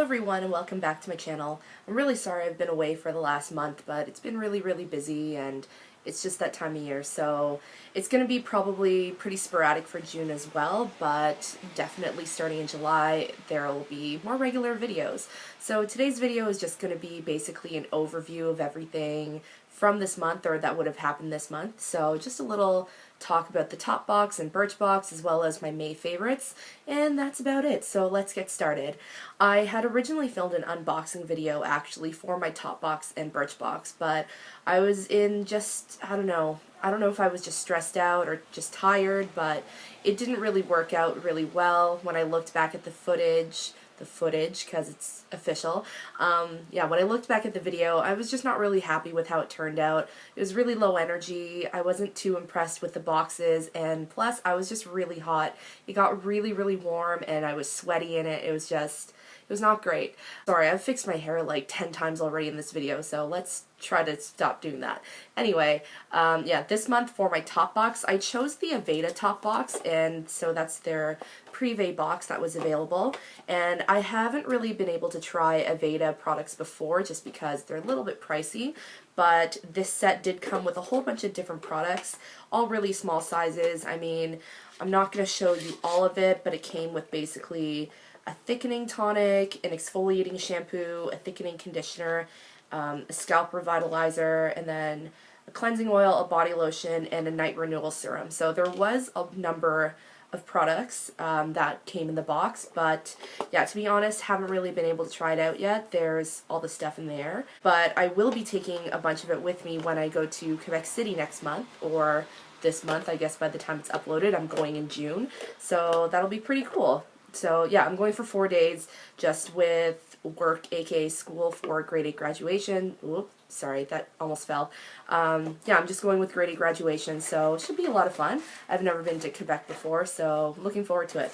everyone and welcome back to my channel. I'm really sorry I've been away for the last month, but it's been really busy and it's just that time of year, so it's going to be probably pretty sporadic for June as well, but definitely starting in July there will be more regular videos. So today's video is just going to be basically an overview of everything from this month, or that would have happened this month. So just a little talk about the TOPBOX and BIRCHBOX as well as my May favorites, and that's about it. So let's get started. I had originally filmed an unboxing video actually for my TOPBOX and BIRCHBOX, but I was in just, I don't know if I was just stressed out or just tired, but it didn't really work out really well when I looked back at the footage because it's official. Yeah, when I looked back at the video, I was just not really happy with how it turned out. It was really low energy. I wasn't too impressed with the boxes, and plus I was just really hot. It got really warm and I was sweaty in it. It was not great. Sorry, I've fixed my hair like 10 times already in this video, so let's try to stop doing that. Anyway, yeah, this month for my TOPBOX, I chose the Aveda TOPBOX, and so that's their Privé box that was available. And I haven't really been able to try Aveda products before just because they're a little bit pricey, but this set did come with a whole bunch of different products, all really small sizes. I mean, I'm not going to show you all of it, but it came with basically a thickening tonic, an exfoliating shampoo, a thickening conditioner, a scalp revitalizer, and then a cleansing oil, a body lotion, and a night renewal serum. So there was a number of products that came in the box, but yeah, to be honest, haven't really been able to try it out yet. There's all the stuff in there, but I will be taking a bunch of it with me when I go to Quebec City next month, or this month, I guess by the time it's uploaded. I'm going in June, so that'll be pretty cool. So yeah, I'm going for 4 days just with work, aka school, for grade 8 graduation. Whoop, sorry, that almost fell. Yeah, I'm just going with grade 8 graduation, so it should be a lot of fun. I've never been to Quebec before, so looking forward to it.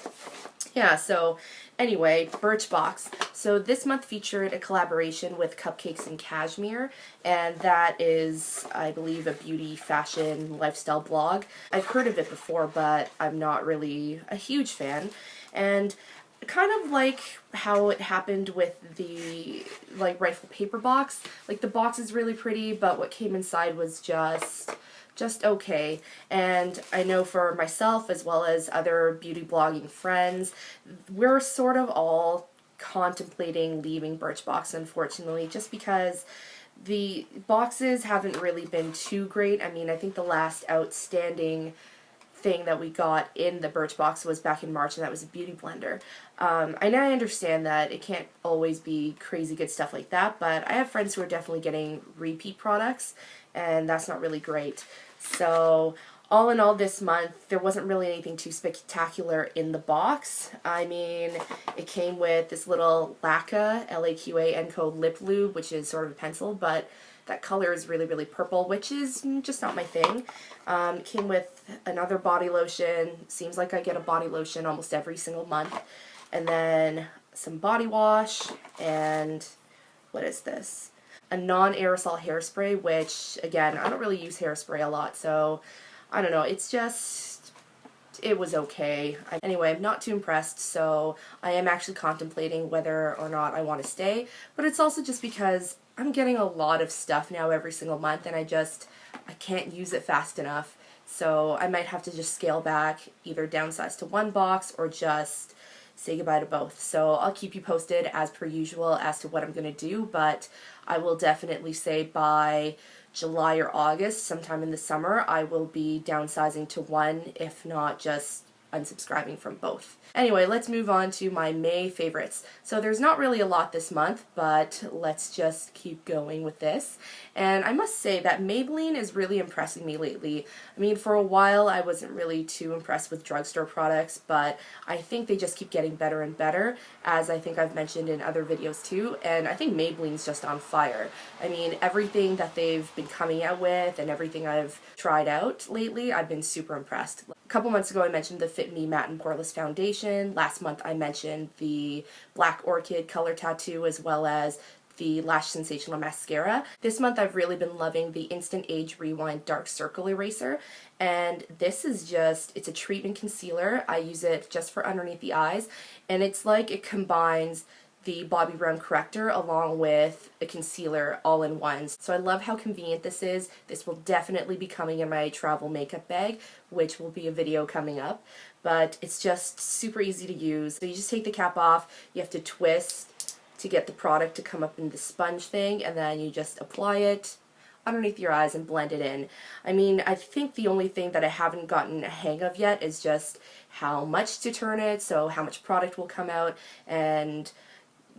Yeah, so anyway, BIRCHBOX. So this month featured a collaboration with Cupcakes and Cashmere, and that is, I believe, a beauty, fashion, lifestyle blog. I've heard of it before, but I'm not really a huge fan. And kind of like how it happened with the Rifle Paper box, like the box is really pretty, but what came inside was just okay. And I know for myself as well as other beauty blogging friends, we're sort of all contemplating leaving BIRCHBOX, unfortunately, just because the boxes haven't really been too great. I mean, I think the last outstanding thing that we got in the BIRCHBOX was back in March, and that was a beauty blender. And I understand that it can't always be crazy good stuff like that, but I have friends who are definitely getting repeat products, and that's not really great. So all in all, this month there wasn't really anything too spectacular in the box. I mean, it came with this little Laca, L-A-Q-A Encre lip lube, which is sort of a pencil, but that color is really purple, which is just not my thing. It came with another body lotion. Seems like I get a body lotion almost every single month. And then some body wash, and what is this? A non-aerosol hairspray, which, again, I don't really use hairspray a lot, so I don't know. It's just, it was okay. Anyway, I'm not too impressed, so I am actually contemplating whether or not I want to stay, but it's also just because I'm getting a lot of stuff now every single month, and I can't use it fast enough. So I might have to just scale back, either downsize to one box or just say goodbye to both. So I'll keep you posted as per usual as to what I'm going to do, but I will definitely say by July or August, sometime in the summer, I will be downsizing to one, if not just unsubscribing from both. Anyway, let's move on to my May favorites. So there's not really a lot this month, but let's just keep going with this. And I must say that Maybelline is really impressing me lately. I mean, for a while I wasn't really too impressed with drugstore products, but I think they just keep getting better and better, as I think I've mentioned in other videos too, and I think Maybelline's just on fire. I mean, everything that they've been coming out with and everything I've tried out lately, I've been super impressed. A couple months ago I mentioned the Fit Me Matte and Poreless Foundation. Last month I mentioned the Black Orchid Color Tattoo, as well as the Lash Sensational Mascara. This month I've really been loving the Instant Age Rewind Dark Circle Eraser, and this is just, it's a treatment concealer. I use it just for underneath the eyes, and it's like it combines the Bobbi Brown corrector along with a concealer all in one. So I love how convenient this is. This will definitely be coming in my travel makeup bag, which will be a video coming up. But it's just super easy to use. So you just take the cap off, you have to twist to get the product to come up in the sponge thing, and then you just apply it underneath your eyes and blend it in. I mean, I think the only thing that I haven't gotten a hang of yet is just how much to turn it, so how much product will come out, and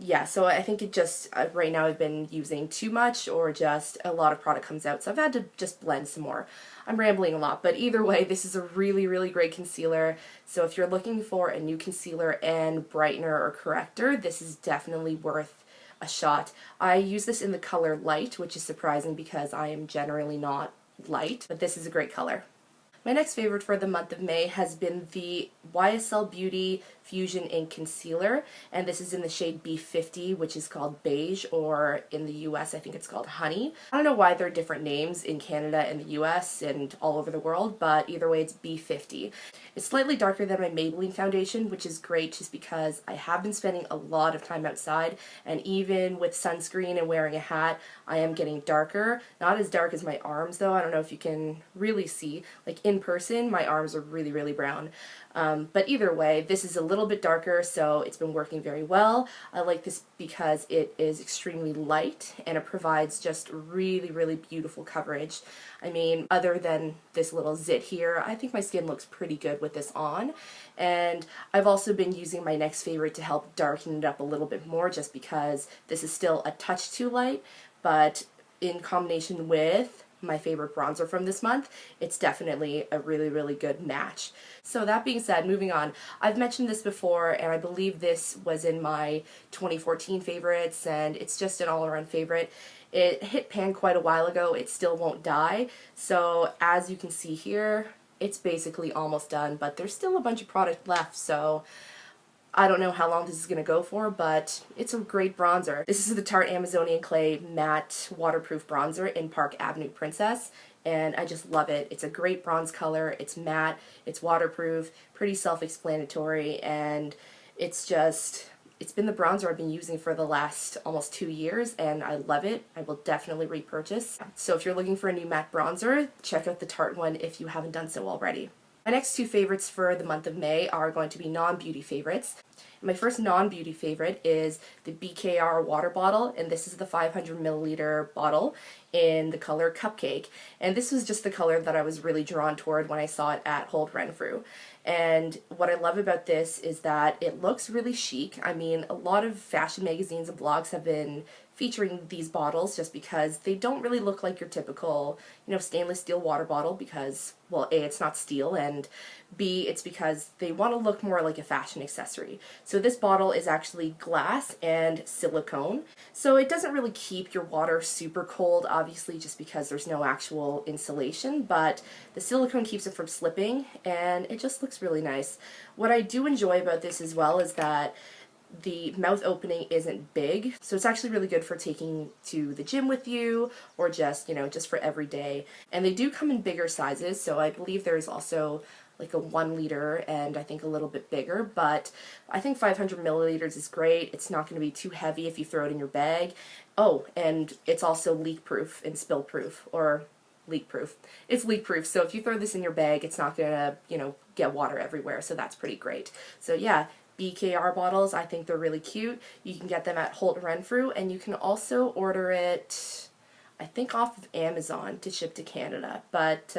yeah, so I think it just, right now I've been using too much or just a lot of product comes out, so I've had to just blend some more. I'm rambling a lot, but either way, this is a really, really great concealer. So if you're looking for a new concealer and brightener or corrector, this is definitely worth a shot. I use this in the color light, which is surprising because I am generally not light, but this is a great color. My next favorite for the month of May has been the YSL Beauty Fusion Ink Concealer, and this is in the shade B50, which is called Beige, or in the US I think it's called Honey. I don't know why there are different names in Canada and the US and all over the world, but either way it's B50. It's slightly darker than my Maybelline foundation, which is great just because I have been spending a lot of time outside, and even with sunscreen and wearing a hat, I am getting darker. Not as dark as my arms though, I don't know if you can really see. Like in person, my arms are really, really brown. But either way, this is a little bit darker, so it's been working very well. I like this because it is extremely light and it provides just really, really beautiful coverage. I mean, other than this little zit here, I think my skin looks pretty good with this on. And I've also been using my next favorite to help darken it up a little bit more, just because this is still a touch too light, but in combination with my favorite bronzer from this month, it's definitely a really, really good match. So that being said, moving on. I've mentioned this before, and I believe this was in my 2014 favorites, and it's just an all-around favorite. It hit pan quite a while ago. It still won't die. So as you can see here, it's basically almost done, but there's still a bunch of product left, so I don't know how long this is going to go for, but it's a great bronzer. This is the Tarte Amazonian Clay Matte Waterproof Bronzer in Park Avenue Princess, and I just love it. It's a great bronze color, it's matte, it's waterproof, pretty self-explanatory, and it's been the bronzer I've been using for the last almost 2 years, and I love it. I will definitely repurchase. So if you're looking for a new matte bronzer, check out the Tarte one if you haven't done so already. My next two favorites for the month of May are going to be non-beauty favorites. My first non-beauty favorite is the BKR water bottle, and this is the 500 milliliter bottle in the color Cupcake. And this was just the color that I was really drawn toward when I saw it at Holt Renfrew. And what I love about this is that it looks really chic. I mean, a lot of fashion magazines and blogs have been featuring these bottles just because they don't really look like your typical, stainless steel water bottle because, well, A, it's not steel, and B, it's because they want to look more like a fashion accessory. So this bottle is actually glass and silicone, so it doesn't really keep your water super cold, obviously, just because there's no actual insulation, but the silicone keeps it from slipping, and it just looks really nice. What I do enjoy about this as well is that the mouth opening isn't big, so it's actually really good for taking to the gym with you, or just, just for every day. And they do come in bigger sizes, so I believe there's also like a 1 liter and I think a little bit bigger, but I think 500 milliliters is great. It's not going to be too heavy if you throw it in your bag. Oh, and it's also leak proof and spill proof, or leak proof. It's leak proof, so if you throw this in your bag, it's not gonna, get water everywhere, so that's pretty great. So yeah, BKR bottles, I think they're really cute. You can get them at Holt Renfrew, and you can also order it, I think, off of Amazon to ship to Canada. But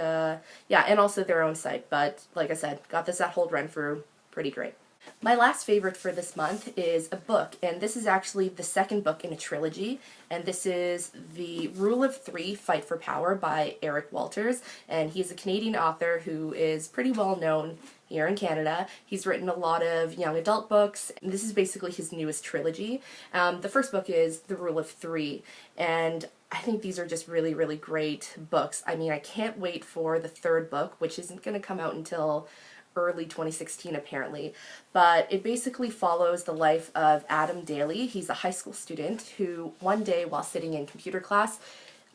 yeah, and also their own site. But like I said, got this at Holt Renfrew, pretty great. My last favorite for this month is a book, and this is actually the second book in a trilogy, and this is The Rule of Three, Fight for Power by Eric Walters, and he's a Canadian author who is pretty well known here in Canada. He's written a lot of young adult books, and this is basically his newest trilogy. The first book is The Rule of Three, and I think these are just really, really great books. I mean, I can't wait for the third book, which isn't going to come out until early 2016 apparently, but it basically follows the life of Adam Daly. He's a high school student who one day while sitting in computer class,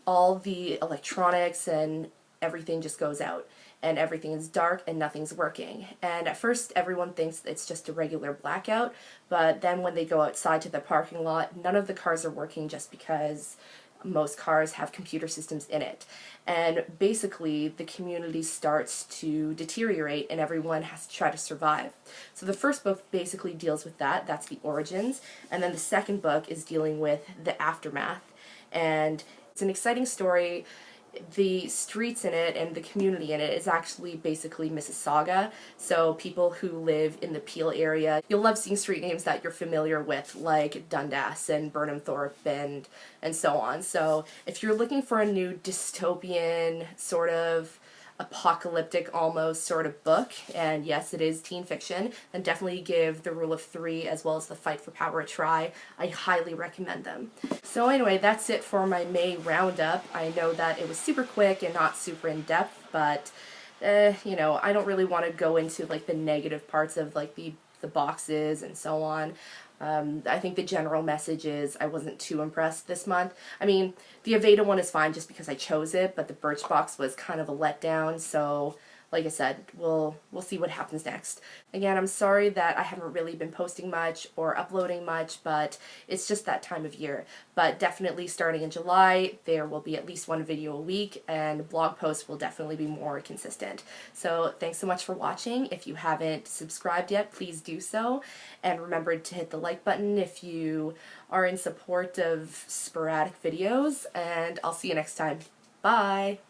all the electronics and everything just goes out, and everything is dark and nothing's working. And at first everyone thinks it's just a regular blackout, but then when they go outside to the parking lot, none of the cars are working just because most cars have computer systems in it. And basically the community starts to deteriorate and everyone has to try to survive. So the first book basically deals with that, that's the origins, and then the second book is dealing with the aftermath. And it's an exciting story. The streets in it and the community in it is actually basically Mississauga, so people who live in the Peel area, you'll love seeing street names that you're familiar with, like Dundas and Burnhamthorpe and so on. So if you're looking for a new dystopian, sort of apocalyptic almost sort of book, and yes, it is teen fiction, then definitely give The Rule of Three as well as The Fight for Power a try. I highly recommend them. So anyway, that's it for my May roundup. I know that it was super quick and not super in-depth, but you know, I don't really want to go into like the negative parts of like the boxes and so on. I think the general message is I wasn't too impressed this month. I mean, the Aveda one is fine just because I chose it, but the BIRCHBOX was kind of a letdown, so like I said, we'll see what happens next. Again, I'm sorry that I haven't really been posting much or uploading much, but it's just that time of year. But definitely starting in July, there will be at least one video a week, and blog posts will definitely be more consistent. So thanks so much for watching. If you haven't subscribed yet, please do so. And remember to hit the like button if you are in support of sporadic videos, and I'll see you next time. Bye!